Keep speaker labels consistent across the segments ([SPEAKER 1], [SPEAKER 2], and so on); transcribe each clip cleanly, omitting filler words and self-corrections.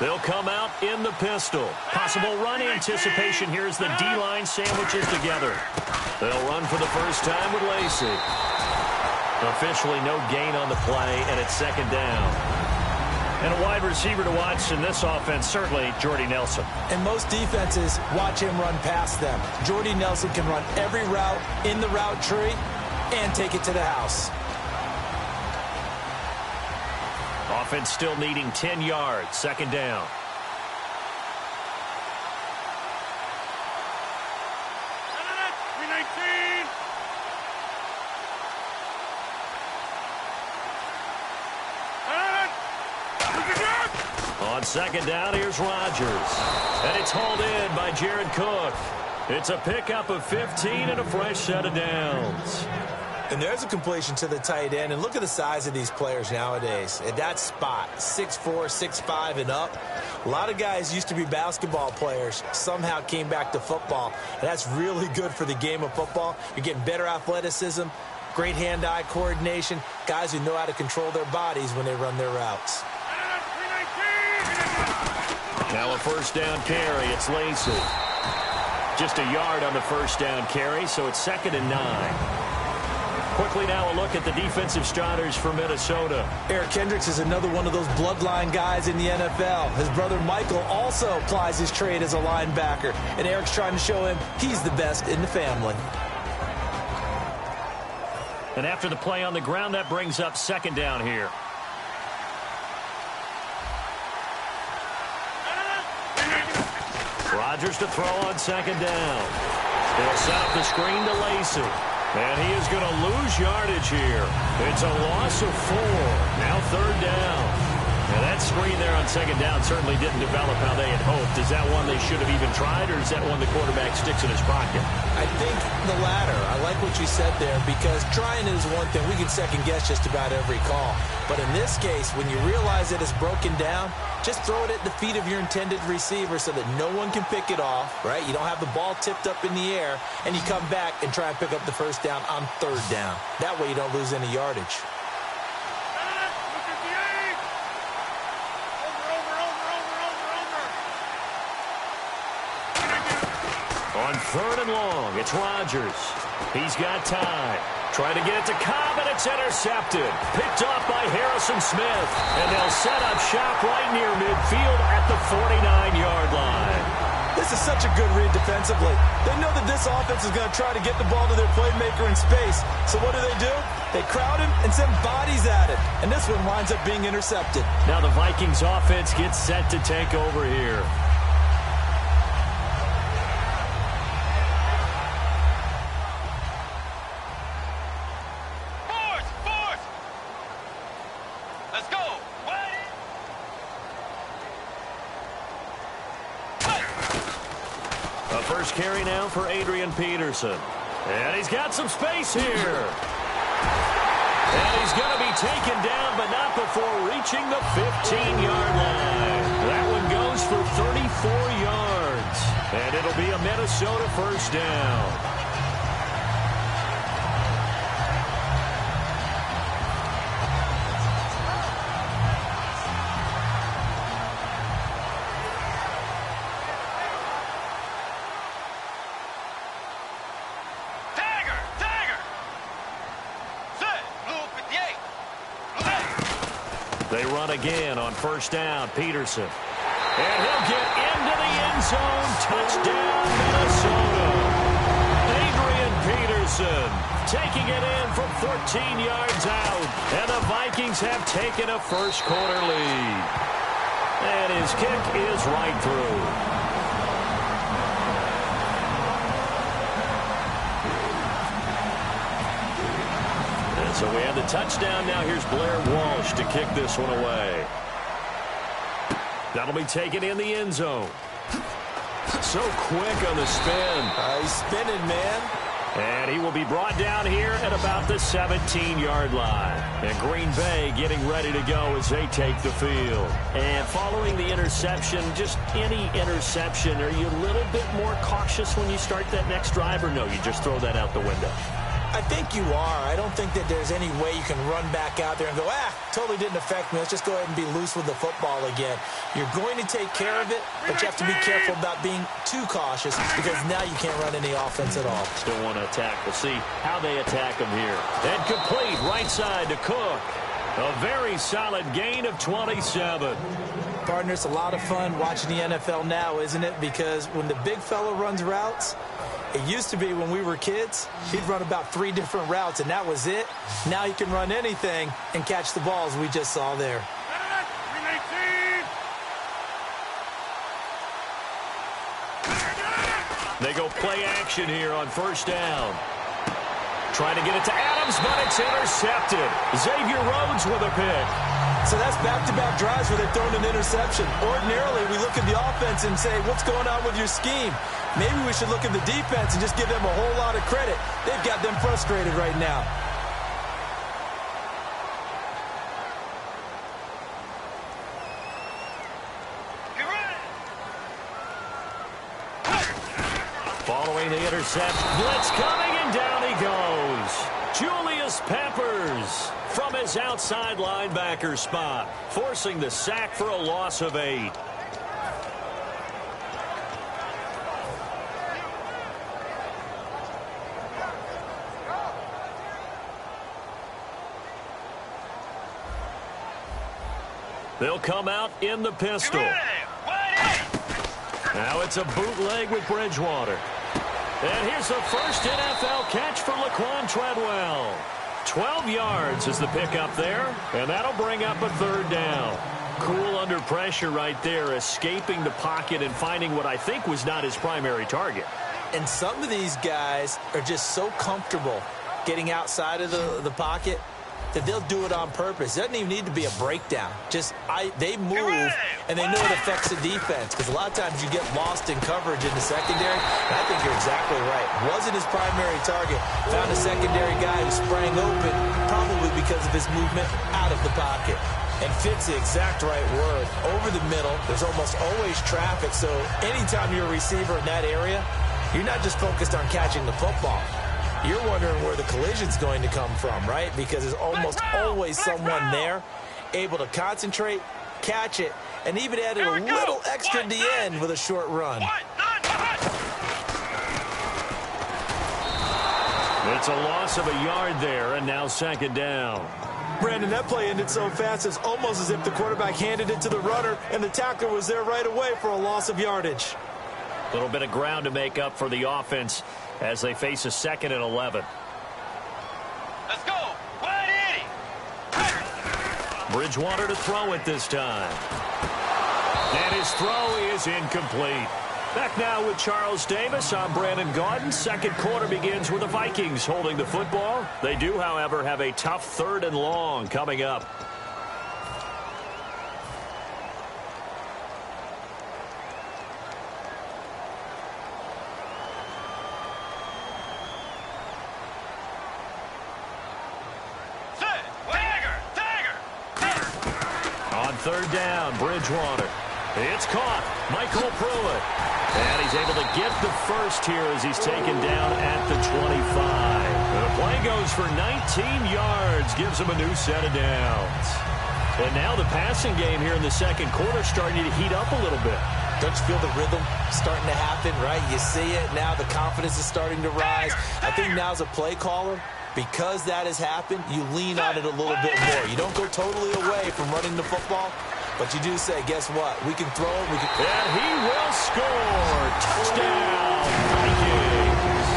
[SPEAKER 1] They'll come out in the pistol. Possible run anticipation here as the D-line sandwiches together. They'll run for the first time with Lacy. Officially no gain on the play, and it's second down. And a wide receiver to watch in this offense, certainly Jordy Nelson.
[SPEAKER 2] And most defenses watch him run past them. Jordy Nelson can run every route in the route tree and take it to the house.
[SPEAKER 1] Offense still needing 10 yards. Second down. On second down, here's Rodgers. And it's hauled in by Jared Cook. It's a pickup of 15 and a fresh set of downs.
[SPEAKER 2] And there's a completion to the tight end. And look at the size of these players nowadays. At that spot, 6'4", 6'5", and up. A lot of guys used to be basketball players, somehow came back to football. And that's really good for the game of football. You're getting better athleticism, great hand-eye coordination, guys who know how to control their bodies when they run their routes.
[SPEAKER 1] Now a first down carry. It's Lacy. Just a yard on the first down carry, so it's 2nd and 9. Quickly now a look at the defensive starters for Minnesota.
[SPEAKER 2] Eric Kendricks is another one of those bloodline guys in the NFL. His brother Michael also plies his trade as a linebacker, and Eric's trying to show him he's the best in the family.
[SPEAKER 1] And after the play on the ground, that brings up second down here. Rodgers to throw on second down. They'll set up the screen to Lacy. And he is going to lose yardage here. It's a loss of 4. Now third down. And that screen there on second down certainly didn't develop how they had hoped. Is that one they should have even tried, or is that one the quarterback sticks in his pocket?
[SPEAKER 2] I think the latter. I like what you said there, because trying is one thing. We can second guess just about every call. But in this case, when you realize that it's broken down, just throw it at the feet of your intended receiver so that no one can pick it off, right? You don't have the ball tipped up in the air, and you come back and try and pick up the first down on third down. That way you don't lose any yardage.
[SPEAKER 1] On third and long, it's Rodgers. He's got time. Trying to get it to Cobb, and it's intercepted. Picked off by Harrison Smith. And they'll set up shop right near midfield at the 49-yard line.
[SPEAKER 2] This is such a good read defensively. They know that this offense is going to try to get the ball to their playmaker in space. So what do? They crowd him and send bodies at it. And this one winds up being intercepted.
[SPEAKER 1] Now the Vikings offense gets set to take over here. First carry now for Adrian Peterson. And he's got some space here. And he's going to be taken down, but not before reaching the 15-yard line. That one goes for 34 yards. And it'll be a Minnesota first down. They run again on first down. Peterson. And he'll get into the end zone. Touchdown, Minnesota. Adrian Peterson taking it in from 14 yards out. And the Vikings have taken a first quarter lead. And his kick is right through. So we have the touchdown. Now here's Blair Walsh to kick this one away. That'll be taken in the end zone. So quick on the spin.
[SPEAKER 2] He's spinning, man.
[SPEAKER 1] And he will be brought down here at about the 17-yard line. And Green Bay getting ready to go as they take the field. And following the interception, just any interception, are you a little bit more cautious when you start that next drive, or no, you just throw that out the window?
[SPEAKER 2] I think you are. I don't think that there's any way you can run back out there and go, totally didn't affect me. Let's just go ahead and be loose with the football again. You're going to take care of it, but you have to be careful about being too cautious because now you can't run any offense at all.
[SPEAKER 1] Still want to attack. We'll see how they attack them here. And complete right side to Cook. A very solid gain of 27.
[SPEAKER 2] Partner, it's a lot of fun watching the NFL now, isn't it? Because when the big fella runs routes, it used to be when we were kids, he'd run about 3 different routes, and that was it. Now he can run anything and catch the balls we just saw there.
[SPEAKER 1] They go play action here on first down. Trying to get it to Adams, but it's intercepted. Xavier Rhodes with a pick.
[SPEAKER 2] So that's back-to-back drives where they've thrown an interception. Ordinarily, we look at the offense and say, what's going on with your scheme? Maybe we should look at the defense and just give them a whole lot of credit. They've got them frustrated right now.
[SPEAKER 1] Following the interception, blitz coming, and down he goes. Julius Peppers from his outside linebacker spot, forcing the sack for a loss of 8. They'll come out in the pistol. Now it's a bootleg with Bridgewater. And here's the first NFL catch for Laquan Treadwell. 12 yards is the pickup there, and that'll bring up a third down. Cool under pressure right there, escaping the pocket and finding what I think was not his primary target.
[SPEAKER 2] And some of these guys are just so comfortable getting outside of the pocket that they'll do it on purpose. It doesn't even need to be a breakdown. They move, and they know it affects the defense because a lot of times you get lost in coverage in the secondary. And I think you're exactly right. Wasn't his primary target. Found a secondary guy who sprang open, probably because of his movement out of the pocket. And fits the exact right word. Over the middle, there's almost always traffic. So anytime you're a receiver in that area, you're not just focused on catching the football. You're wondering where the collision's going to come from, right? Because there's almost always someone there able to concentrate, catch it, and even added a little extra at the end with a short run.
[SPEAKER 1] It's a loss of a yard there, and now second down.
[SPEAKER 2] Brandon, that play ended so fast, it's almost as if the quarterback handed it to the runner, and the tackler was there right away for a loss of yardage.
[SPEAKER 1] A little bit of ground to make up for the offense as they face a 2nd and 11.
[SPEAKER 3] Let's go. 180.
[SPEAKER 1] Bridgewater to throw it this time. And his throw is incomplete. Back now with Charles Davis. I'm Brandon Gaudin. Second quarter begins with the Vikings holding the football. They do, however, have a tough 3rd and long coming up. Third down, Bridgewater. It's caught. Michael Pruitt. And he's able to get the first here as he's taken down at the 25. And the play goes for 19 yards, gives him a new set of downs. And now the passing game here in the second quarter starting to heat up a little bit.
[SPEAKER 2] Don't you feel the rhythm starting to happen, right? You see it now. The confidence is starting to rise. I think now's a play caller. Because that has happened, you lean on it a little bit more. You don't go totally away from running the football, but you do say, guess what? We can throw it. We can.
[SPEAKER 1] And he will score. Touchdown, Vikings.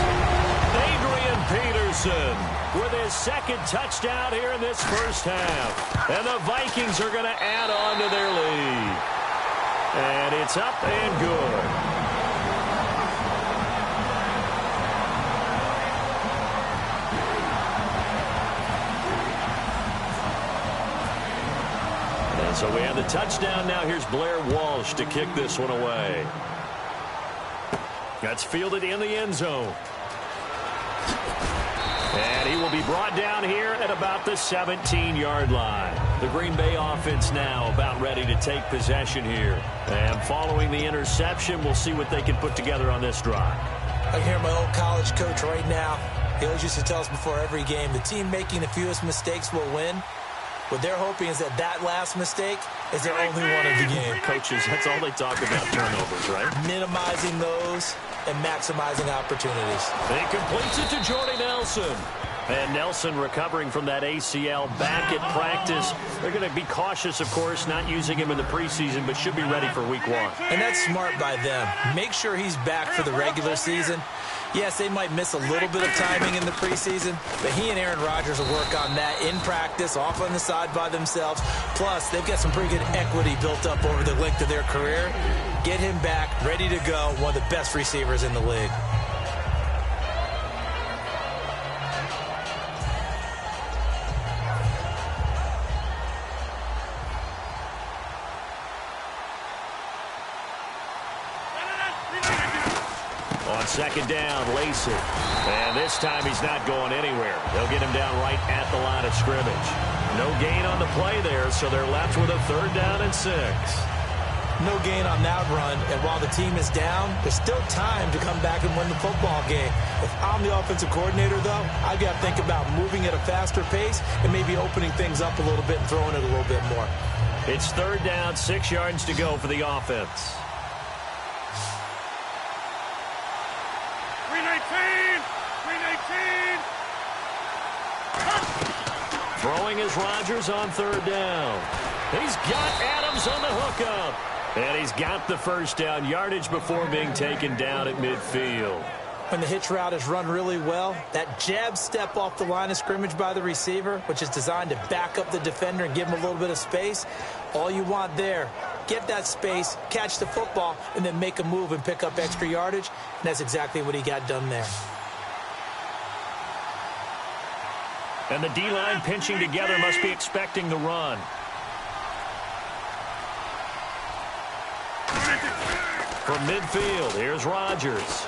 [SPEAKER 1] Adrian Peterson with his 2nd touchdown here in this first half. And the Vikings are going to add on to their lead. And it's up and good. So we have the touchdown. Now here's Blair Walsh to kick this one away. That's fielded in the end zone. And he will be brought down here at about the 17-yard line. The Green Bay offense now about ready to take possession here. And following the interception, we'll see what they can put together on this drive.
[SPEAKER 2] I hear my old college coach right now. He always used to tell us before every game, the team making the fewest mistakes will win. What they're hoping is that that last mistake is their only one of the game.
[SPEAKER 1] Coaches, that's all they talk about, turnovers, right?
[SPEAKER 2] Minimizing those and maximizing opportunities.
[SPEAKER 1] He completes it to Jordy Nelson. And Nelson recovering from that ACL back at practice. They're going to be cautious, of course, not using him in the preseason, but should be ready for week 1.
[SPEAKER 2] And that's smart by them. Make sure he's back for the regular season. Yes, they might miss a little bit of timing in the preseason, but he and Aaron Rodgers will work on that in practice, off on the side by themselves. Plus, they've got some pretty good equity built up over the length of their career. Get him back, ready to go, one of the best receivers in the league.
[SPEAKER 1] On second down, Lacey. And this time he's not going anywhere. They'll get him down right at the line of scrimmage. No gain on the play there, so they're left with a 3rd down and 6.
[SPEAKER 2] No gain on that run, and while the team is down, there's still time to come back and win the football game. If I'm the offensive coordinator, though, I've got to think about moving at a faster pace and maybe opening things up a little bit and throwing it a little bit more.
[SPEAKER 1] It's 3rd down, 6 yards to go for the offense.
[SPEAKER 3] 319!
[SPEAKER 1] Throwing is Rodgers on 3rd down. He's got Adams on the hookup. And he's got the 1st down, yardage before being taken down at midfield.
[SPEAKER 2] When the hitch route is run really well, that jab step off the line of scrimmage by the receiver, which is designed to back up the defender and give him a little bit of space, all you want there, get that space, catch the football, and then make a move and pick up extra yardage. And that's exactly what he got done there.
[SPEAKER 1] And the D-line pinching together must be expecting the run. From midfield, here's Rodgers.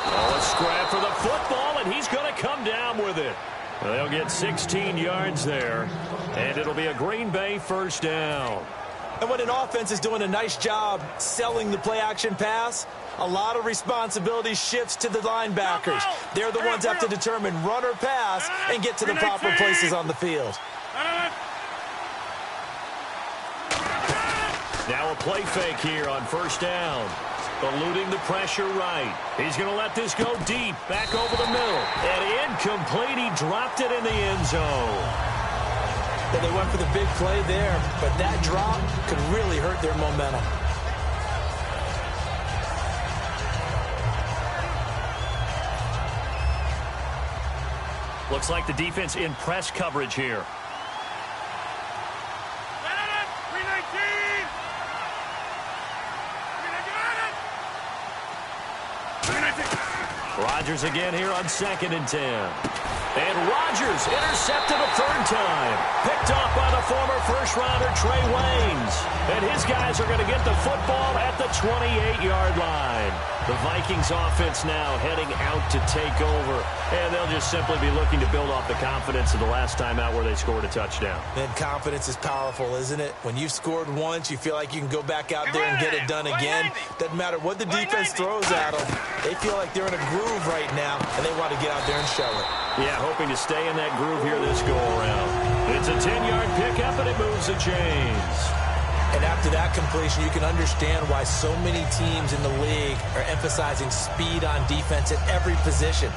[SPEAKER 1] Oh, a scrap for the football, and he's going to come down with it. They'll get 16 yards there, and it'll be a Green Bay 1st down.
[SPEAKER 2] And when an offense is doing a nice job selling the play-action pass, a lot of responsibility shifts to the linebackers. They're the ones that have to determine run or pass and get to the proper places on the field.
[SPEAKER 1] Now a play fake here on 1st down. Eluding the pressure right. He's going to let this go deep, back over the middle. And incomplete. He dropped it in the end zone.
[SPEAKER 2] Well, they went for the big play there, but that drop could really hurt their momentum.
[SPEAKER 1] Looks like the defense in press coverage here. Rodgers again here on 2nd and 10. And Rodgers intercepted a 3rd time. Picked off by the former first-rounder Trey Waynes. And his guys are going to get the football at the 28-yard line. The Vikings offense now heading out to take over. And they'll just simply be looking to build off the confidence of the last time out where they scored a touchdown.
[SPEAKER 2] And confidence is powerful, isn't it? When you've scored once, you feel like you can go back out there and get it done again. Doesn't matter what the defense throws at them. They feel like they're in a groove right now, and they want to get out there and show it.
[SPEAKER 1] Yeah, hoping to stay in that groove here this go-around. It's a 10-yard pickup, and it moves the chains.
[SPEAKER 2] And after that completion, you can understand why so many teams in the league are emphasizing speed on defense at every position.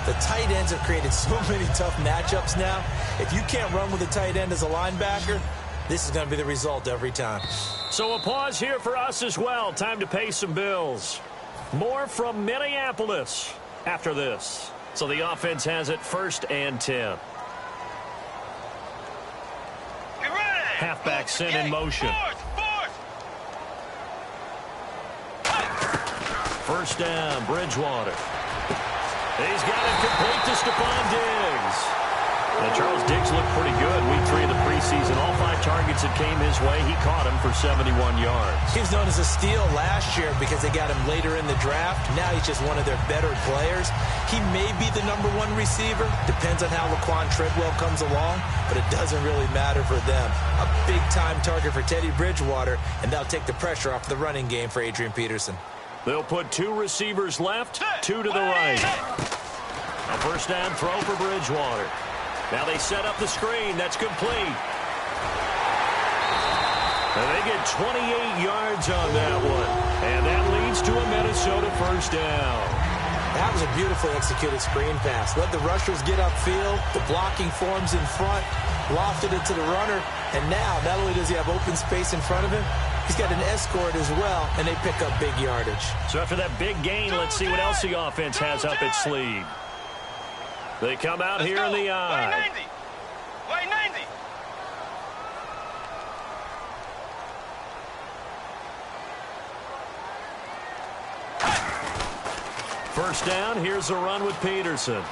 [SPEAKER 2] The tight ends have created so many tough matchups now. If you can't run with a tight end as a linebacker, this is going to be the result every time.
[SPEAKER 1] So a pause here for us as well. Time to pay some bills. More from Minneapolis after this. So the offense has it 1st and 10. Halfback sent in motion. 1st down, Bridgewater. He's got it complete to Stephon Diggs. Now, Charles Diggs looked pretty good week 3 of the preseason. All 5 targets that came his way, he caught him for 71 yards.
[SPEAKER 2] He was known as a steal last year because they got him later in the draft. Now he's just one of their better players. He may be the #1 receiver. Depends on how Laquan Treadwell comes along, but it doesn't really matter for them. A big-time target for Teddy Bridgewater, and that'll take the pressure off the running game for Adrian Peterson.
[SPEAKER 1] They'll put 2 receivers left, 2 to the right. A first down throw for Bridgewater. Now they set up the screen. That's complete. And they get 28 yards on that one. And that leads to a Minnesota first down.
[SPEAKER 2] That was a beautifully executed screen pass. Let the rushers get upfield. The blocking forms in front. Lofted it to the runner. And now, not only does he have open space in front of him, he's got an escort as well, and they pick up big yardage.
[SPEAKER 1] So after that big gain, let's see what else the offense has up its sleeve. They come out here in the eye.
[SPEAKER 3] Line 90.
[SPEAKER 1] First down, here's a run with Peterson.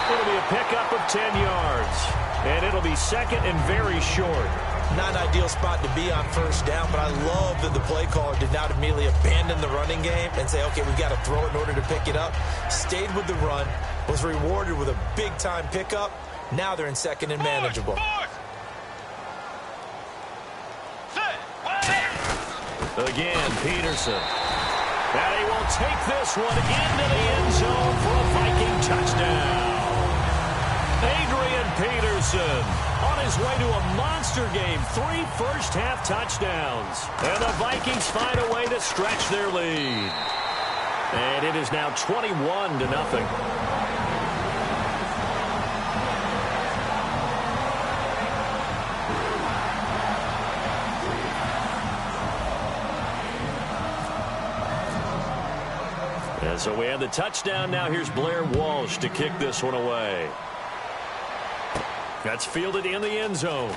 [SPEAKER 1] It'll be a pickup of 10 yards. And it'll be second and very short.
[SPEAKER 2] Not an ideal spot to be on first down, but I love that the play caller did not immediately abandon the running game and say, okay, we've got to throw it in order to pick it up. Stayed with the run, was rewarded with a big-time pickup. Now they're in second and manageable.
[SPEAKER 1] Again, Peterson. And he will take this one into the end zone for a Viking touchdown. Adrian Peterson on his way to a monster game. 3 first-half touchdowns. And the Vikings find a way to stretch their lead. And it is now 21-0. And so we have the touchdown. Now here's Blair Walsh to kick this one away. That's fielded in the end zone.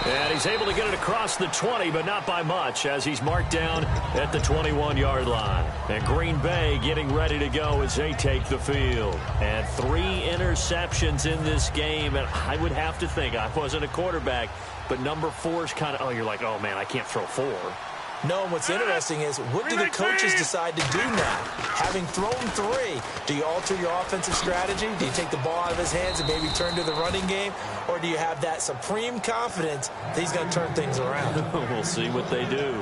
[SPEAKER 1] And he's able to get it across the 20, but not by much, as he's marked down at the 21-yard line. And Green Bay getting ready to go as they take the field. And 3 interceptions in this game. And I would have to think, I wasn't a quarterback, but number 4 is kind of, oh, you're like, oh, man, I can't throw 4.
[SPEAKER 2] No, and what's interesting is, what do the coaches decide to do now? Having thrown 3, do you alter your offensive strategy? Do you take the ball out of his hands and maybe turn to the running game? Or do you have that supreme confidence that he's going to turn things around?
[SPEAKER 1] We'll see what they do.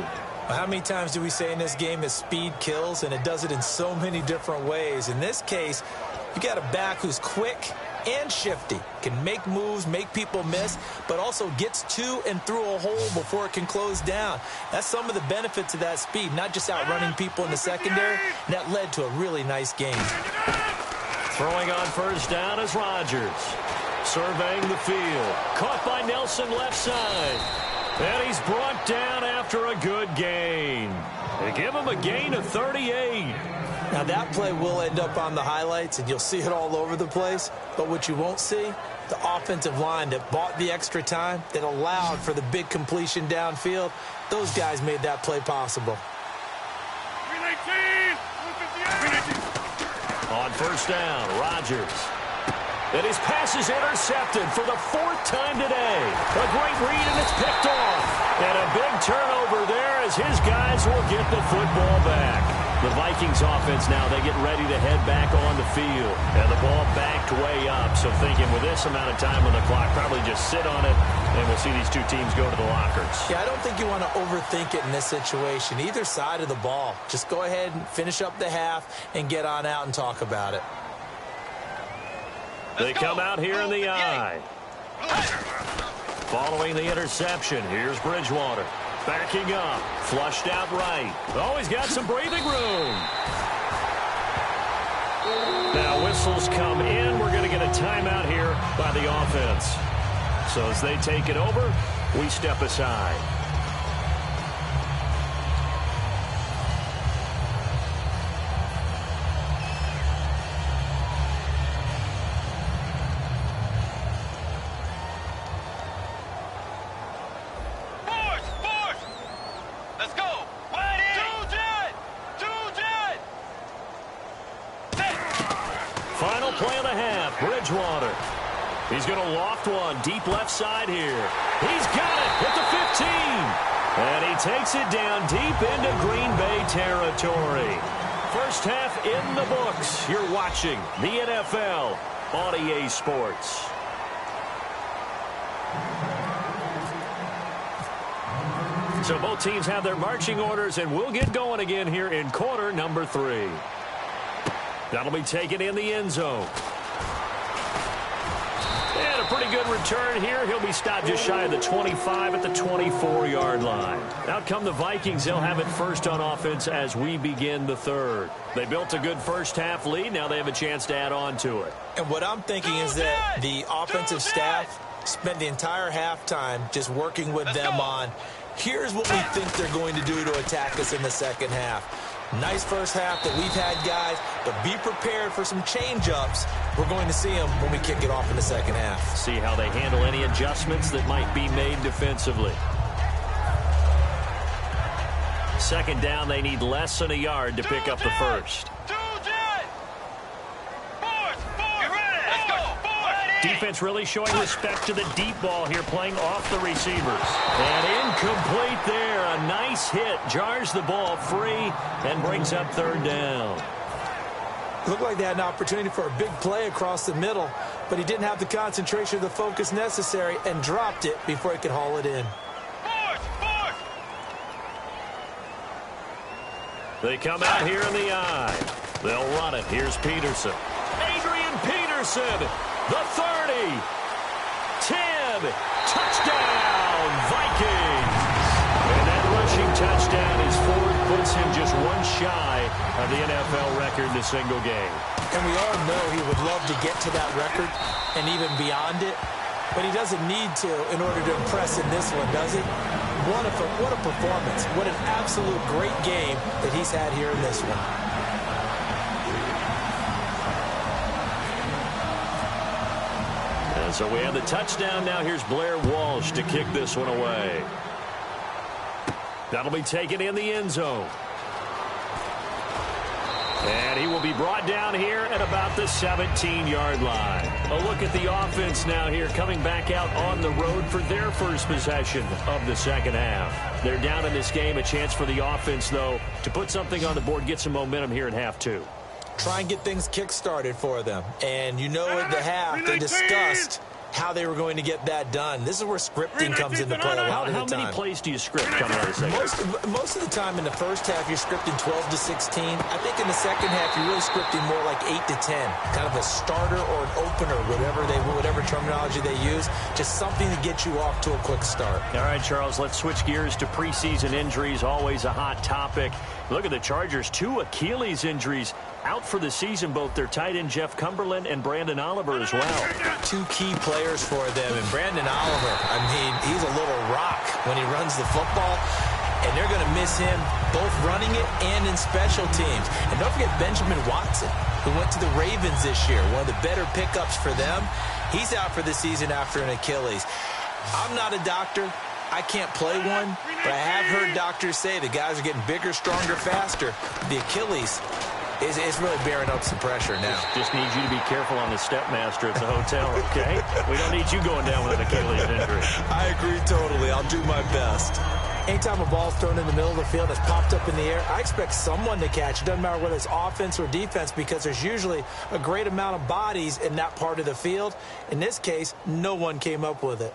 [SPEAKER 2] How many times do we say in this game that speed kills, and it does it in so many different ways? In this case, you got a back who's quick and shifty, can make moves, make people miss, but also gets to and through a hole before it can close down. That's some of the benefits of that speed, not just outrunning people in the secondary, and that led to a really nice game.
[SPEAKER 1] Throwing on first down is Rodgers. Surveying the field. Caught by Nelson left side. And he's brought down after a good gain. They give him a gain of 38.
[SPEAKER 2] Now that play will end up on the highlights, and you'll see it all over the place. But what you won't see, the offensive line that bought the extra time, that allowed for the big completion downfield, those guys made that play possible.
[SPEAKER 1] On first down, Rodgers. And his pass is intercepted for the 4th time today. A great read, and it's picked off. And a big turnover there as his guys will get the football back. The Vikings offense now, they get ready to head back on the field. And the ball backed way up. So thinking with this amount of time on the clock, probably just sit on it, and we'll see these two teams go to the lockers.
[SPEAKER 2] Yeah, I don't think you want to overthink it in this situation. Either side of the ball. Just go ahead and finish up the half and get on out and talk about it.
[SPEAKER 1] They come out here in the eye. Following the interception, here's Bridgewater. Backing up, flushed out right. Oh, he's got some breathing room. Now whistles come in. We're going to get a timeout here by the offense. So as they take it over, we step aside. Bridgewater. He's going to loft one deep left side here. He's got it at the 15. And he takes it down deep into Green Bay territory. First half in the books. You're watching the NFL on EA Sports. So both teams have their marching orders, and we'll get going again here in quarter number 3. That'll be taken in the end zone. And a pretty good return here. He'll be stopped just shy of the 25 at the 24-yard line. Out come the Vikings. They'll have it first on offense as we begin the third. They built a good first-half lead. Now they have a chance to add on to it.
[SPEAKER 2] And what I'm thinking is that the offensive staff spent the entire halftime just working with them on, here's what we think they're going to do to attack us in the second half. Nice first half that we've had, guys, but be prepared for some change-ups. We're going to see them when we kick it off in the second half.
[SPEAKER 1] See how they handle any adjustments that might be made defensively. Second down, they need less than a yard to pick up the first. Defense really showing respect to the deep ball here, playing off the receivers. And incomplete there. A nice hit. Jars the ball free and brings up third down.
[SPEAKER 2] Looked like they had an opportunity for a big play across the middle, but he didn't have the concentration or the focus necessary and dropped it before he could haul it in.
[SPEAKER 1] They come out here in the eye. They'll run it. Here's Peterson. Adrian Peterson. The 30, 10, touchdown, Vikings. And that rushing touchdown is fourth, puts him just one shy of the NFL record in a single game.
[SPEAKER 2] And we all know he would love to get to that record and even beyond it, but he doesn't need to in order to impress in this one, does he? What a performance. What an absolute great game that he's had here in this one.
[SPEAKER 1] So we have the touchdown. Now here's Blair Walsh to kick this one away. That'll be taken in the end zone. And he will be brought down here at about the 17-yard line. A look at the offense now here, coming back out on the road for their first possession of the second half. They're down in this game. A chance for the offense, though, to put something on the board, get some momentum here in half two.
[SPEAKER 2] Try and get things kick-started for them. And you know at the half, they discussed how they were going to get that done. This is where scripting comes into play a lot of the time.
[SPEAKER 1] How many plays do you script coming out of the second?
[SPEAKER 2] Most of the time in the first half, you're scripting 12 to 16. I think in the second half, you're really scripting more like 8 to 10. Kind of a starter or an opener, whatever terminology they use. Just something to get you off to a quick start.
[SPEAKER 1] All right, Charles, let's switch gears to preseason injuries. Always a hot topic. Look at the Chargers, 2 Achilles injuries out for the season, both their tight end Jeff Cumberland and Brandon Oliver as well.
[SPEAKER 2] 2 key players for them, and Brandon Oliver, I mean, he's a little rock when he runs the football, and they're going to miss him both running it and in special teams. And don't forget Benjamin Watson, who went to the Ravens this year, one of the better pickups for them. He's out for the season after an Achilles. I'm not a doctor. I can't play one, but I have heard doctors say the guys are getting bigger, stronger, faster. The Achilles is really bearing up some pressure now.
[SPEAKER 1] Just need you to be careful on the Stepmaster at the hotel, okay? We don't need you going down with an Achilles injury.
[SPEAKER 2] I agree totally. I'll do my best. Anytime a ball's thrown in the middle of the field that's popped up in the air, I expect someone to catch. It doesn't matter whether it's offense or defense, because there's usually a great amount of bodies in that part of the field. In this case, no one came up with it.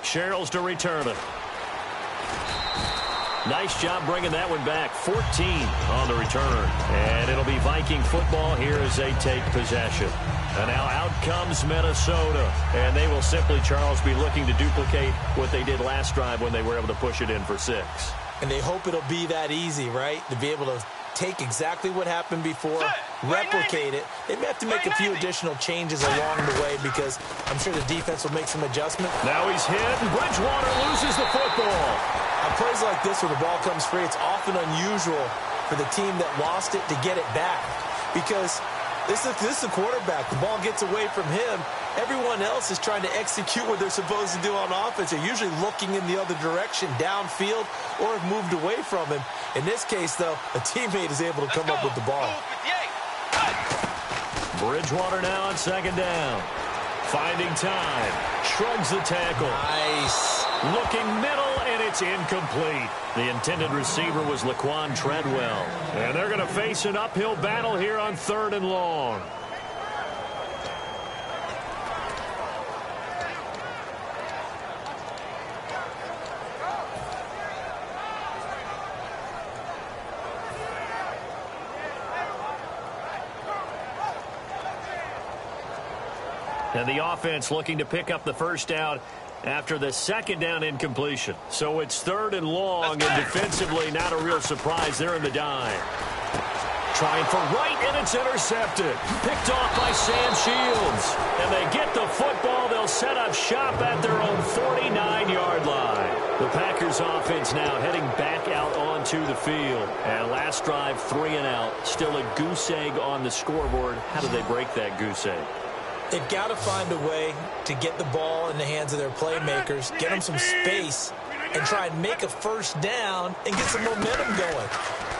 [SPEAKER 1] Sherrills to return it. Nice job bringing that one back. 14 on the return. And it'll be Viking football here as they take possession. And now out comes Minnesota. And they will simply, Charles, be looking to duplicate what they did last drive when they were able to push it in for 6.
[SPEAKER 2] And they hope it'll be that easy, right? To be able to take exactly what happened before, replicate it. They may have to make a few additional changes along the way, because I'm sure the defense will make some adjustments.
[SPEAKER 1] Now he's hit, and Bridgewater loses the football.
[SPEAKER 2] On plays like this where the ball comes free, it's often unusual for the team that lost it to get it back, because this is a quarterback. The ball gets away from him. Everyone else is trying to execute what they're supposed to do on offense. They're usually looking in the other direction, downfield, or have moved away from him. In this case, though, a teammate is able to come up with the ball.
[SPEAKER 1] Bridgewater now on second down. Finding time. Shrugs the tackle.
[SPEAKER 2] Nice.
[SPEAKER 1] Looking middle, and it's incomplete. The intended receiver was Laquan Treadwell. And they're going to face an uphill battle here on 3rd and long. And the offense looking to pick up the first down after the second down incompletion. So it's 3rd and long, and defensively not a real surprise. They're in the dime. Trying for right, and it's intercepted. Picked off by Sam Shields. And they get the football. They'll set up shop at their own 49-yard line. The Packers offense now heading back out onto the field. And last drive, 3 and out. Still a goose egg on the scoreboard. How do they break that goose egg?
[SPEAKER 2] They've got to find a way to get the ball in the hands of their playmakers, get them some space, and try and make a first down and get some momentum going.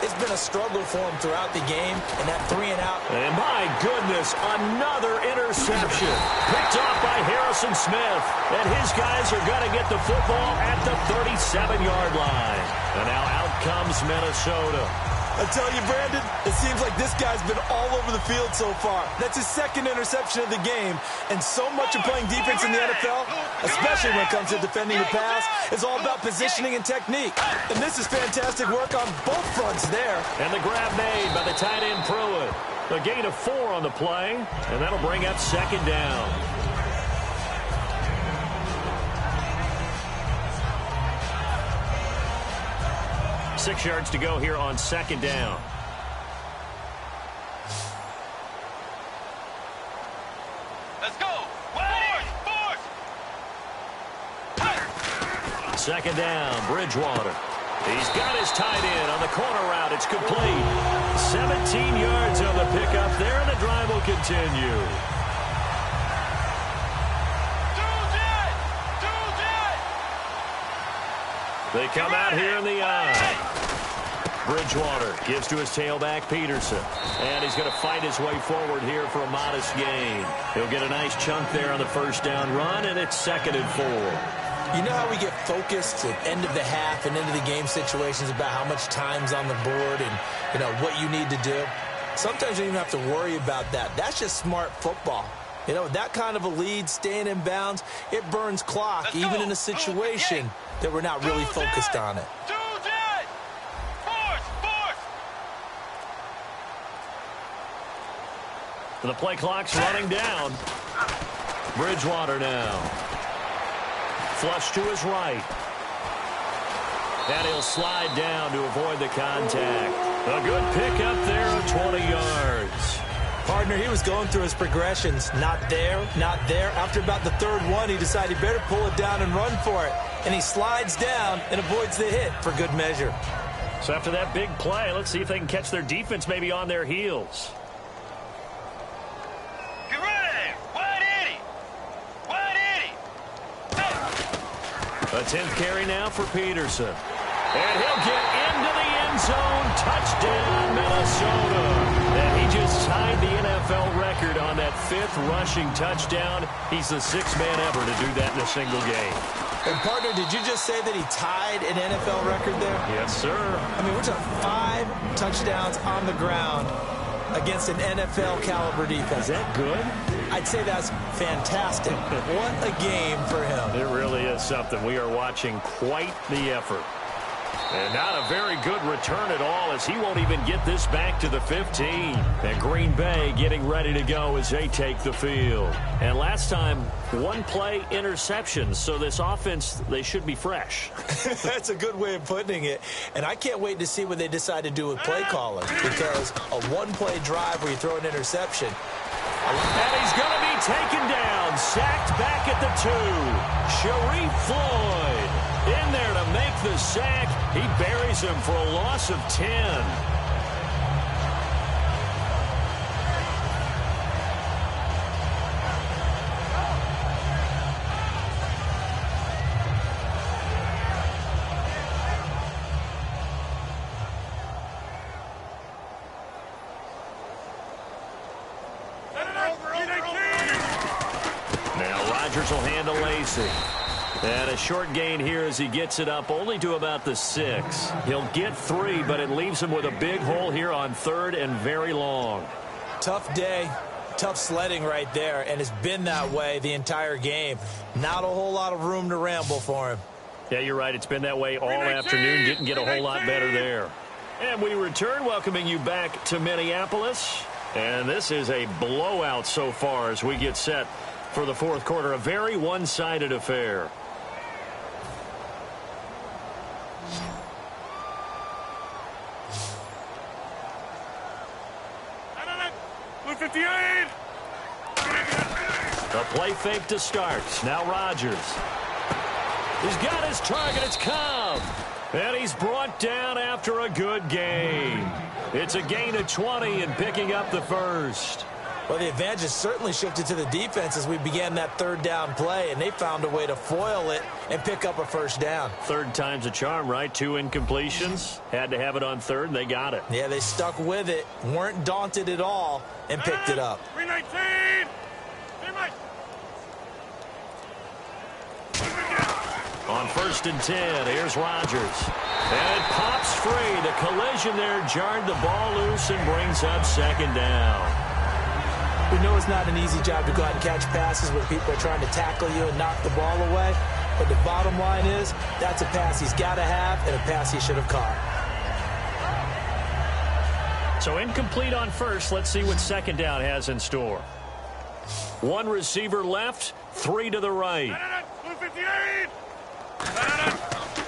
[SPEAKER 2] It's been a struggle for them throughout the game, and that 3 and out.
[SPEAKER 1] And my goodness, another interception. Picked off by Harrison Smith. And his guys are going to get the football at the 37-yard line. And now out comes Minnesota.
[SPEAKER 2] I tell you, Brandon, it seems like this guy's been all over the field so far. That's his 2nd interception of the game. And so much of playing defense in the NFL, especially when it comes to defending the pass, is all about positioning and technique. And this is fantastic work on both fronts there.
[SPEAKER 1] And the grab made by the tight end Pruitt. A gain of 4 on the play, and that'll bring up 2nd down. Six yards to go here on 2nd down.
[SPEAKER 3] Let's go. Fourth.
[SPEAKER 1] 2nd down, Bridgewater. He's got his tight end on the corner route. It's complete. 17 yards on the pickup there, and the drive will continue. They come out here in the eye. Bridgewater gives to his tailback, Peterson. And he's going to fight his way forward here for a modest gain. He'll get a nice chunk there on the first down run, and it's 2nd and 4.
[SPEAKER 2] You know how we get focused at end of the half and into the game situations about how much time's on the board and, you know, what you need to do? Sometimes you don't even have to worry about that. That's just smart football. You know, that kind of a lead, staying in bounds, it burns clock, even in a situation that we're not really focused on it.
[SPEAKER 1] The play clock's running down. Bridgewater now. Flush to his right. And he'll slide down to avoid the contact. A good pickup there of 20 yards.
[SPEAKER 2] Partner, he was going through his progressions. Not there, not there. After about the 3rd one, he decided he better pull it down and run for it. And he slides down and avoids the hit for good measure.
[SPEAKER 1] So after that big play, let's see if they can catch their defense maybe on their heels.
[SPEAKER 3] Get ready. Wide 80.
[SPEAKER 1] A 10th carry now for Peterson. And he'll get into the end zone. Touchdown, Minnesota. And he just tied the NFL record on that 5th rushing touchdown. He's the 6th man ever to do that in a single game.
[SPEAKER 2] And, partner, did you just say that he tied an NFL record there?
[SPEAKER 1] Yes, sir.
[SPEAKER 2] I mean, we're talking 5 touchdowns on the ground against an NFL-caliber defense.
[SPEAKER 1] Is that good?
[SPEAKER 2] I'd say that's fantastic. What a game for him.
[SPEAKER 1] It really is something. We are watching quite the effort. And not a very good return at all, as he won't even get this back to the 15. And Green Bay getting ready to go as they take the field. And last time, 1 play interceptions. So this offense, they should be fresh.
[SPEAKER 2] That's a good way of putting it. And I can't wait to see what they decide to do with play calling. Because a 1-play drive where you throw an interception.
[SPEAKER 1] And he's going to be taken down. Sacked back at the 2. Sharif Floyd in there to make the sack. He buries him for a loss of 10. Now Rodgers will handle Lacy. And a short gain here as he gets it up only to about the 6. He'll get 3, but it leaves him with a big hole here on 3rd and very long.
[SPEAKER 2] Tough day, tough sledding right there, and it's been that way the entire game. Not a whole lot of room to ramble for him.
[SPEAKER 1] Yeah, you're right. It's been that way all afternoon. Didn't get a whole lot better there. And we return, welcoming you back to Minneapolis. And this is a blowout so far as we get set For the fourth quarter, a very one-sided affair. The play fake to start. Now Rodgers. He's got his target. It's Cobb. And he's brought down after a good game. It's a gain of 20 and picking up the first.
[SPEAKER 2] Well, the advantage has certainly shifted to the defense as we began that third down play, and they found a way to foil it and pick up a first down.
[SPEAKER 1] Third time's a charm, right? 2 incompletions. Had to have it on third, and they got it.
[SPEAKER 2] Yeah, they stuck with it, weren't daunted at all, and picked it up.
[SPEAKER 3] 319.
[SPEAKER 1] On 1st and 10, here's Rodgers. And it pops free. The collision there jarred the ball loose and brings up second down.
[SPEAKER 2] We know it's not an easy job to go out and catch passes when people are trying to tackle you and knock the ball away. But the bottom line is, that's a pass he's got to have and a pass he should have caught.
[SPEAKER 1] So incomplete on first. Let's see what second down has in store. 1 receiver left, 3 to the right.
[SPEAKER 3] 258.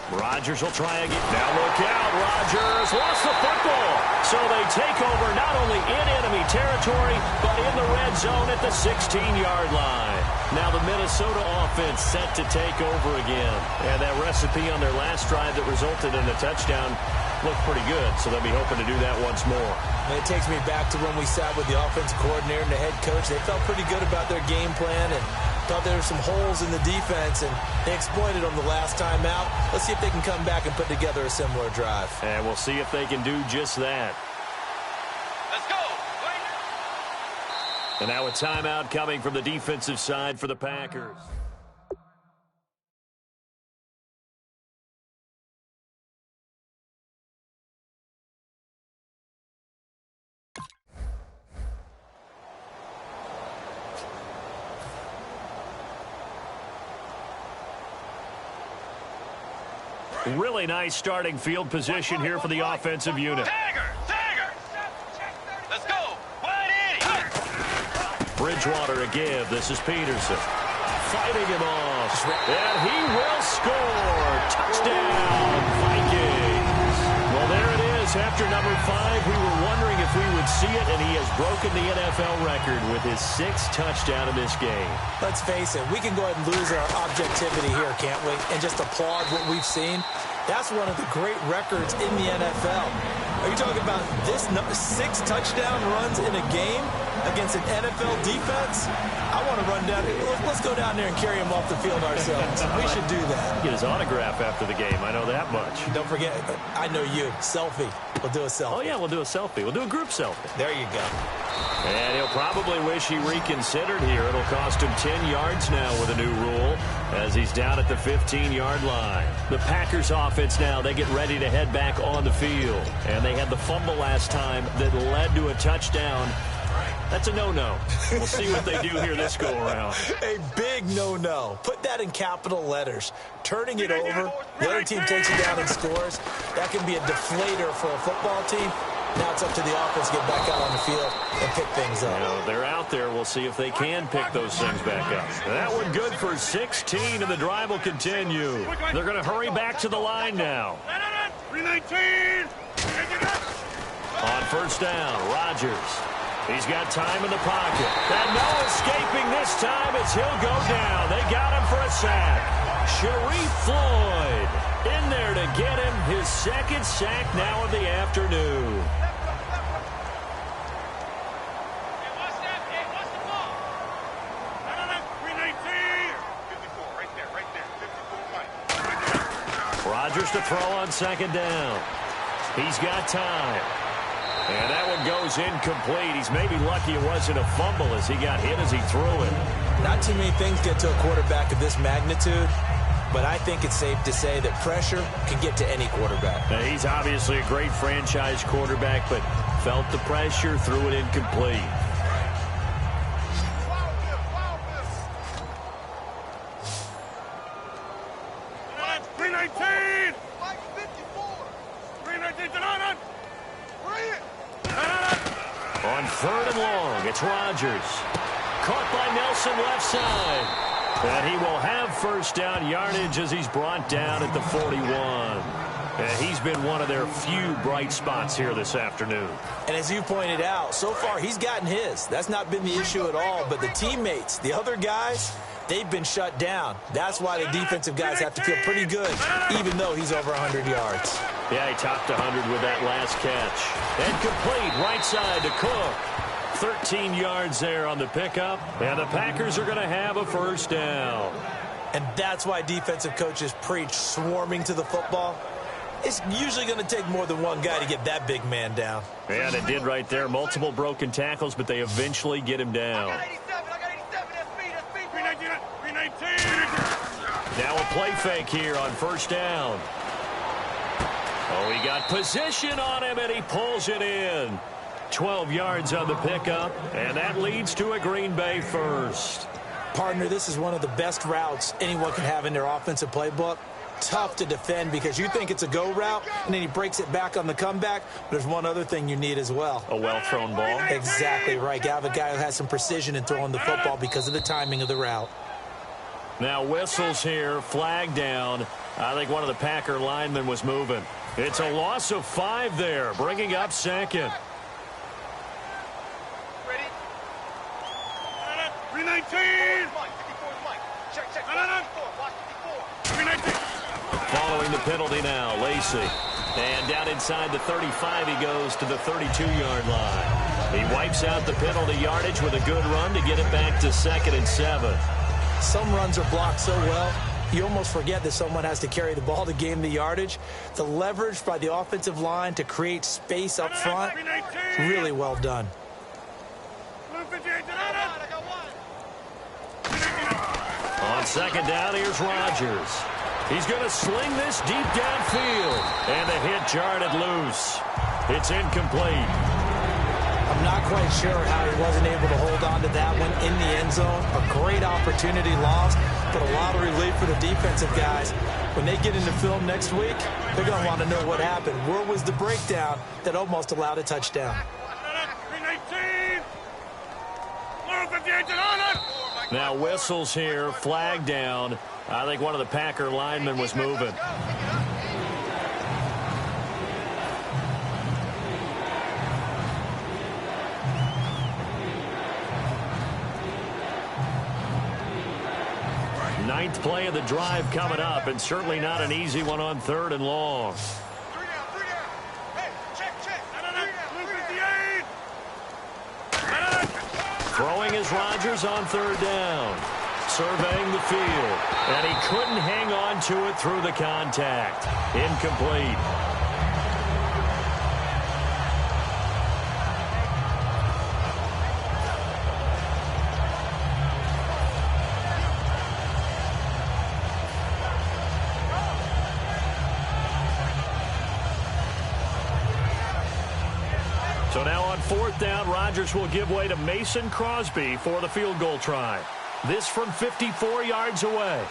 [SPEAKER 1] Rodgers will try again. Now look out. Rodgers lost the football. So they take over not only in enemy territory, but in the red zone at the 16-yard line. Now the Minnesota offense set to take over again. And that recipe on their last drive that resulted in a touchdown looked pretty good. So they'll be hoping to do that once more.
[SPEAKER 2] And it takes me back to when we sat with the offensive coordinator and the head coach. They felt pretty good about their game plan and thought there were some holes in the defense, and they exploited them the last time out. Let's see if they can come back and put together a similar drive.
[SPEAKER 1] And we'll see if they can do just that.
[SPEAKER 3] Let's go.
[SPEAKER 1] And now a timeout coming from the defensive side for the Packers. Really nice starting field position here for the offensive unit.
[SPEAKER 3] Tiger. Let's go. Wide 80.
[SPEAKER 1] Bridgewater again. This is Peterson. Fighting him off. And he will score. Touchdown, Vikings. Well, there it is. After number 5, we were wondering if we would see it, and he has broken the NFL record with his 6th touchdown in this game.
[SPEAKER 2] Let's face it, we can go ahead and lose our objectivity here, can't we? And just applaud what we've seen. That's one of the great records in the NFL. Are you talking about this 6 touchdown runs in a game against an NFL defense? I want to run down. Let's go down there and carry him off the field ourselves. We should do that.
[SPEAKER 1] Get his autograph after the game. I know that much.
[SPEAKER 2] Don't forget, I know you. Selfie. We'll do a selfie.
[SPEAKER 1] Oh, yeah, we'll do a selfie. We'll do a group selfie.
[SPEAKER 2] There you go.
[SPEAKER 1] And he'll probably wish he reconsidered here. It'll cost him 10 yards now with a new rule as he's down at the 15-yard line. The Packers offense now, they get ready to head back on the field. And they had the fumble last time that led to a touchdown. That's a no-no. We'll see what they do here this go-around.
[SPEAKER 2] A big no-no. Put that in capital letters. Turning it over, the other team takes it down and scores. That can be a deflator for a football team. Now it's up to the offense to get back out on the field and pick things up.
[SPEAKER 1] You know, they're out there. We'll see if they can pick those things back up. That one good for 16, and the drive will continue. They're going to hurry back to the line now.
[SPEAKER 3] 319.
[SPEAKER 1] On 1st down, Rodgers. He's got time in the pocket. And no escaping this time as he'll go down. They got him for a sack. Sharif Floyd in there to get him his 2nd sack now of the afternoon. Rodgers to throw on 2nd down. He's got time. And that one goes incomplete. He's maybe lucky it wasn't a fumble as he got hit as he threw it.
[SPEAKER 2] Not too many things get to a quarterback of this magnitude, but I think it's safe to say that pressure can get to any quarterback.
[SPEAKER 1] Now, he's obviously a great franchise quarterback, but felt the pressure, threw it incomplete. On 3rd and long, it's Rodgers. caught by Nelson left side. And he will have first down yardage as he's brought down at the 41. And he's been one of their few bright spots here this afternoon.
[SPEAKER 2] And as you pointed out, so far he's gotten his. That's not been the issue at all. But the teammates, the other guys, they've been shut down. That's why the defensive guys have to feel pretty good, even though he's over 100 yards.
[SPEAKER 1] Yeah, he topped 100 with that last catch. And complete right side to Cook. 13 yards there on the pickup, and the Packers are going to have a first down.
[SPEAKER 2] And that's why defensive coaches preach swarming to the football. It's usually going to take more than one guy to get that big man down.
[SPEAKER 1] And it did right there. Multiple broken tackles, but they eventually get him down.
[SPEAKER 3] I got 87, that's speed. 319.
[SPEAKER 1] Now a play fake here on first down. Oh, he got position on him, and he pulls it in. 12 yards on the pickup, and that leads to a Green Bay first.
[SPEAKER 2] Partner, this is one of the best routes anyone can have in their offensive playbook. Tough to defend because you think it's a go route, and then he breaks it back on the comeback. But there's one other thing you need as well.
[SPEAKER 1] A well-thrown ball.
[SPEAKER 2] Exactly right. You have a guy who has some precision in throwing the football because of the timing of the route.
[SPEAKER 1] Now whistles here, flag down. I think one of the Packer linemen was moving. It's a loss of 5 there, bringing up second.
[SPEAKER 3] 319.
[SPEAKER 1] Following the penalty now, Lacy. And down inside the 35, he goes to the 32-yard line. He wipes out the penalty yardage with a good run to get it back to 2nd and 7.
[SPEAKER 2] Some runs are blocked so well, you almost forget that someone has to carry the ball to gain the yardage. The leverage by the offensive line to create space up front, really well done.
[SPEAKER 1] On second down, here's Rodgers. He's going to sling this deep downfield. And the hit jarred loose. It's incomplete.
[SPEAKER 2] I'm not quite sure how he wasn't able to hold on to that one in the end zone. A great opportunity lost, but a lot of relief for the defensive guys. When they get into film next week, they're going to want to know what happened. Where was the breakdown that almost allowed a touchdown?
[SPEAKER 3] 319.
[SPEAKER 1] Now whistles here, flag down. I think one of the Packer linemen was moving. Ninth play of the drive coming up, and certainly not an easy one on 3rd and long.
[SPEAKER 3] 3 down. Hey, check.
[SPEAKER 1] Throwing is Rodgers on 3rd down. Surveying the field, and he couldn't hang on to it through the contact. Incomplete. So now on 4th down, Rodgers will give way to Mason Crosby for the field goal try. This from 54 yards away.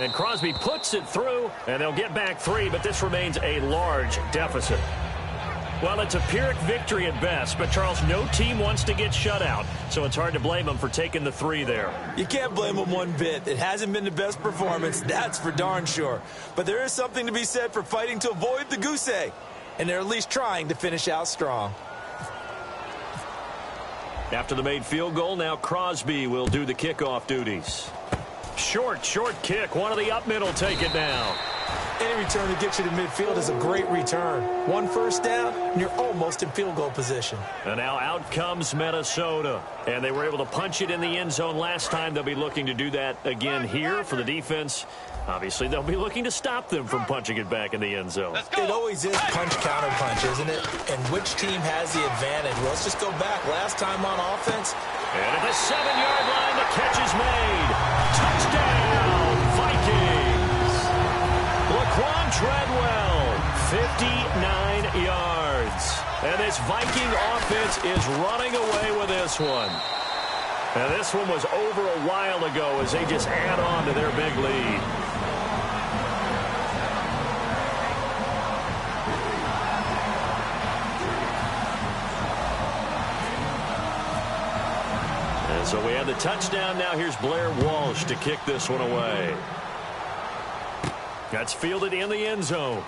[SPEAKER 1] And Crosby puts it through, and they'll get back 3, but this remains a large deficit. Well, it's a Pyrrhic victory at best, but, Charles, no team wants to get shut out, so it's hard to blame them for taking the 3 there.
[SPEAKER 2] You can't blame them one bit. It hasn't been the best performance, that's for darn sure. But there is something to be said for fighting to avoid the goose egg, and they're at least trying to finish out strong.
[SPEAKER 1] After the made field goal, now Crosby will do the kickoff duties. Short kick. One of the up middle take it now.
[SPEAKER 2] Any return that gets you to midfield is a great return. 1 first down, and you're almost in field goal position.
[SPEAKER 1] And now out comes Minnesota. And they were able to punch it in the end zone last time. They'll be looking to do that again here for the defense. Obviously, they'll be looking to stop them from punching it back in the end zone.
[SPEAKER 2] It always is punch-counter-punch, isn't it? And which team has the advantage? Well, let's just go back. Last time on offense.
[SPEAKER 1] And at the 7-yard line, the catch is made. Touchdown, Vikings. Laquan Treadwell, 59 yards. And this Viking offense is running away with this one. And this one was over a while ago as they just add on to their big lead. So we have the touchdown. Now here's Blair Walsh to kick this one away. That's fielded in the end zone.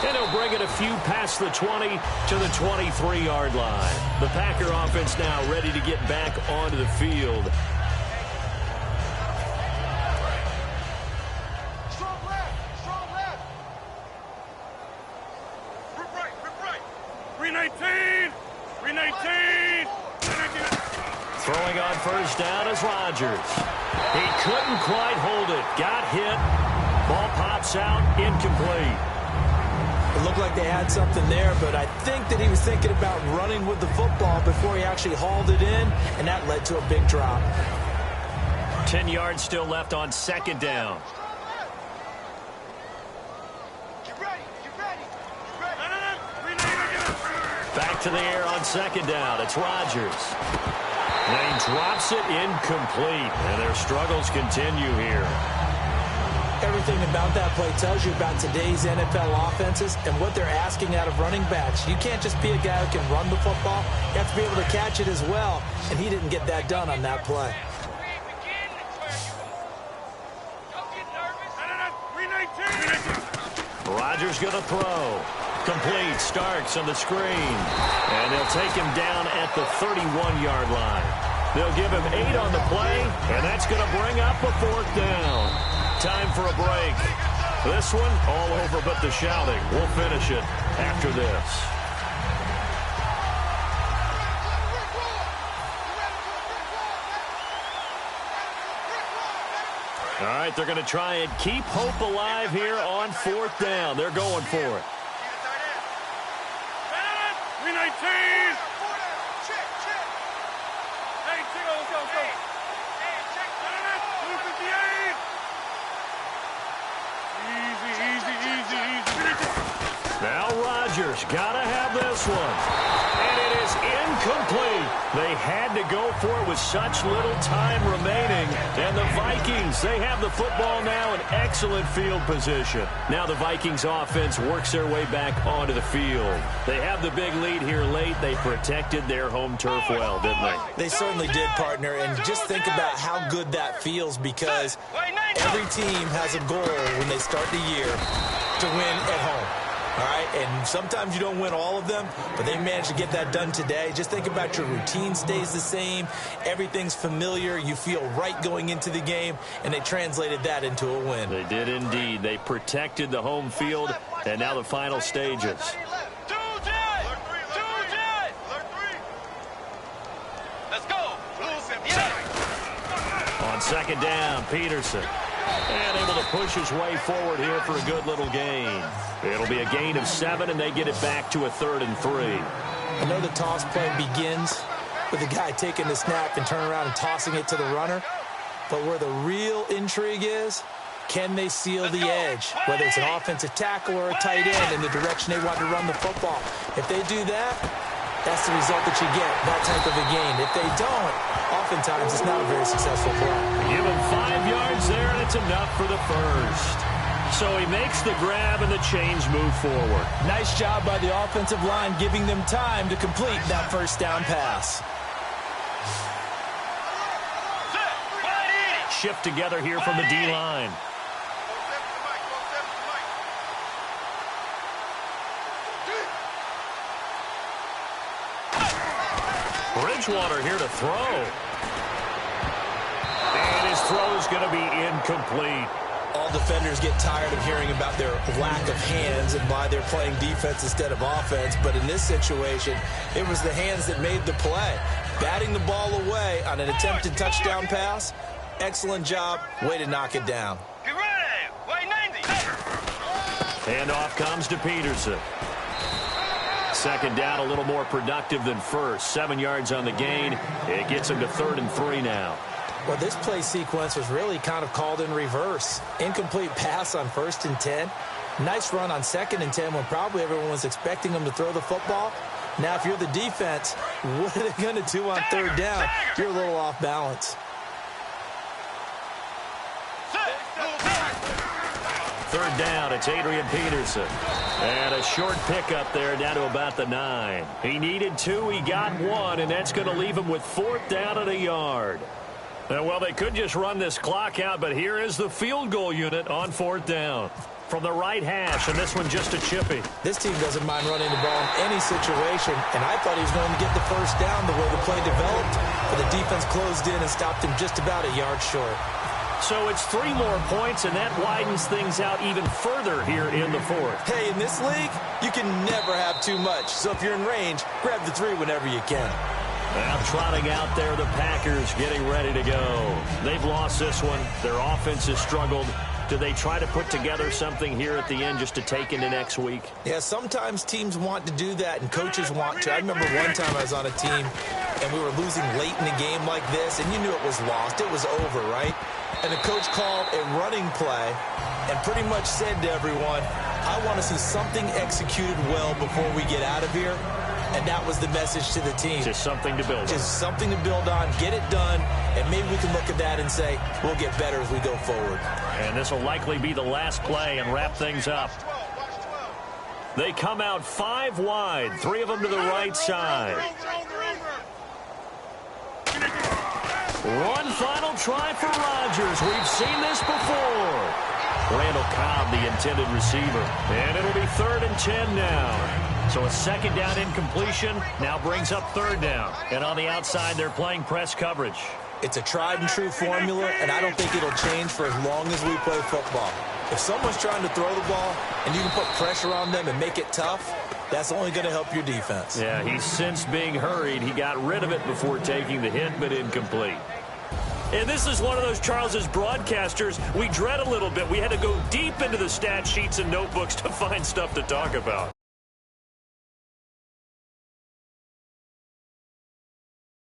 [SPEAKER 1] And he'll bring it a few past the 20 to the 23-yard line. The Packer offense now ready to get back onto the field.
[SPEAKER 3] Strong left. 319. 319.
[SPEAKER 1] Throwing on first down is Rodgers. He couldn't quite hold it. Got hit. Ball pops out. Incomplete.
[SPEAKER 2] It looked like they had something there, but I think that he was thinking about running with the football before he actually hauled it in, and that led to a big drop.
[SPEAKER 1] 10 yards still left on second down.
[SPEAKER 3] Get ready.
[SPEAKER 1] Back to the air on second down. It's Rodgers. And he drops it incomplete, and their struggles continue here.
[SPEAKER 2] Everything about that play tells you about today's NFL offenses and what they're asking out of running backs. You can't just be a guy who can run the football. You have to be able to catch it as well, and he didn't get that done on that play.
[SPEAKER 1] Rodgers going to throw. Complete. Starks on the screen. And they'll take him down at the 31-yard line. They'll give him 8 on the play, and that's going to bring up a fourth down. Time for a break. This one all over but the shouting. We'll finish it after this. All right, they're going to try and keep hope alive here on fourth down. They're going for it.
[SPEAKER 3] 319.
[SPEAKER 1] Now Rodgers got to have this one. And it is incomplete. They had to go for it with such little time remaining. And the Vikings, they have the football now in excellent field position. Now the Vikings offense works their way back onto the field. They have the big lead here late. They protected their home turf well, didn't they?
[SPEAKER 2] They certainly did, partner. And just think about how good that feels, because every team has a goal when they start the year to win at home. All right, and sometimes you don't win all of them, but they managed to get that done today. Just think about your routine stays the same. Everything's familiar. You feel right going into the game, and they translated that into a win.
[SPEAKER 1] They did indeed. They protected the home field, and now the final stages.
[SPEAKER 3] Let's go.
[SPEAKER 1] On second down, Peterson. And able to push his way forward here for a good little gain. It'll be a gain of 7, and they get it back to a 3rd and 3.
[SPEAKER 2] I know the toss play begins with the guy taking the snap and turning around and tossing it to the runner. But where the real intrigue is, can they seal the edge? Whether it's an offensive tackle or a tight end in the direction they want to run the football. If they do that, that's the result that you get, that type of a gain. If they don't, oftentimes it's not a very successful play.
[SPEAKER 1] Give him 5 yards there, and it's enough for the first. So he makes the grab, and the chains move forward.
[SPEAKER 2] Nice job by the offensive line, giving them time to complete that first down pass.
[SPEAKER 1] Shift together here from the D-line. Bridgewater here to throw. And his throw is going to be incomplete.
[SPEAKER 2] All defenders get tired of hearing about their lack of hands and why they're playing defense instead of offense. But in this situation, it was the hands that made the play. Batting the ball away on an attempted touchdown pass. Excellent job. Way to knock it down.
[SPEAKER 3] Get ready. Way 90.
[SPEAKER 1] Handoff comes to Peterson. Second down, a little more productive than first. 7 yards on the gain. It gets him to 3rd and 3 now.
[SPEAKER 2] Well, this play sequence was really kind of called in reverse. Incomplete pass on 1st and 10. Nice run on 2nd and 10 when probably everyone was expecting them to throw the football. Now, if you're the defense, what are they going to do on 3rd down? You're a little off balance.
[SPEAKER 1] third down. It's Adrian Peterson. And a short pickup there down to about the 9. He needed 2. He got 1, and that's going to leave him with 4th down and a yard. Well, they could just run this clock out, but here is the field goal unit on 4th down. From the right hash, and this one just a chippy.
[SPEAKER 2] This team doesn't mind running the ball in any situation, and I thought he was going to get the first down the way the play developed, but the defense closed in and stopped him just about a yard short.
[SPEAKER 1] So it's 3 more points, and that widens things out even further here in the 4th.
[SPEAKER 2] Hey, in this league, you can never have too much. So if you're in range, grab the 3 whenever you can.
[SPEAKER 1] Now trotting out there, the Packers getting ready to go. They've lost this one. Their offense has struggled. Do they try to put together something here at the end just to take into next week?
[SPEAKER 2] Yeah, sometimes teams want to do that, and coaches want to. I remember one time I was on a team, and we were losing late in a game like this, and you knew it was lost. It was over, right? And the coach called a running play and pretty much said to everyone, I want to see something executed well before we get out of here. And that was the message to the team.
[SPEAKER 1] Just something to build on.
[SPEAKER 2] Just something to build on, get it done, and maybe we can look at that and say, we'll get better as we go forward.
[SPEAKER 1] And this will likely be the last play and wrap things up. They come out 5 wide, 3 of them to the right side. One final try for Rodgers. We've seen this before. Randall Cobb, the intended receiver. And it'll be 3rd and 10 now. So a 2nd down incompletion now brings up 3rd down. And on the outside, they're playing press coverage.
[SPEAKER 2] It's a tried and true formula, and I don't think it'll change for as long as we play football. If someone's trying to throw the ball and you can put pressure on them and make it tough, that's only going to help your defense.
[SPEAKER 1] Yeah, he's since being hurried. He got rid of it before taking the hit, but incomplete. And this is one of those, Charles, as broadcasters, we dread a little bit. We had to go deep into the stat sheets and notebooks to find stuff to talk about.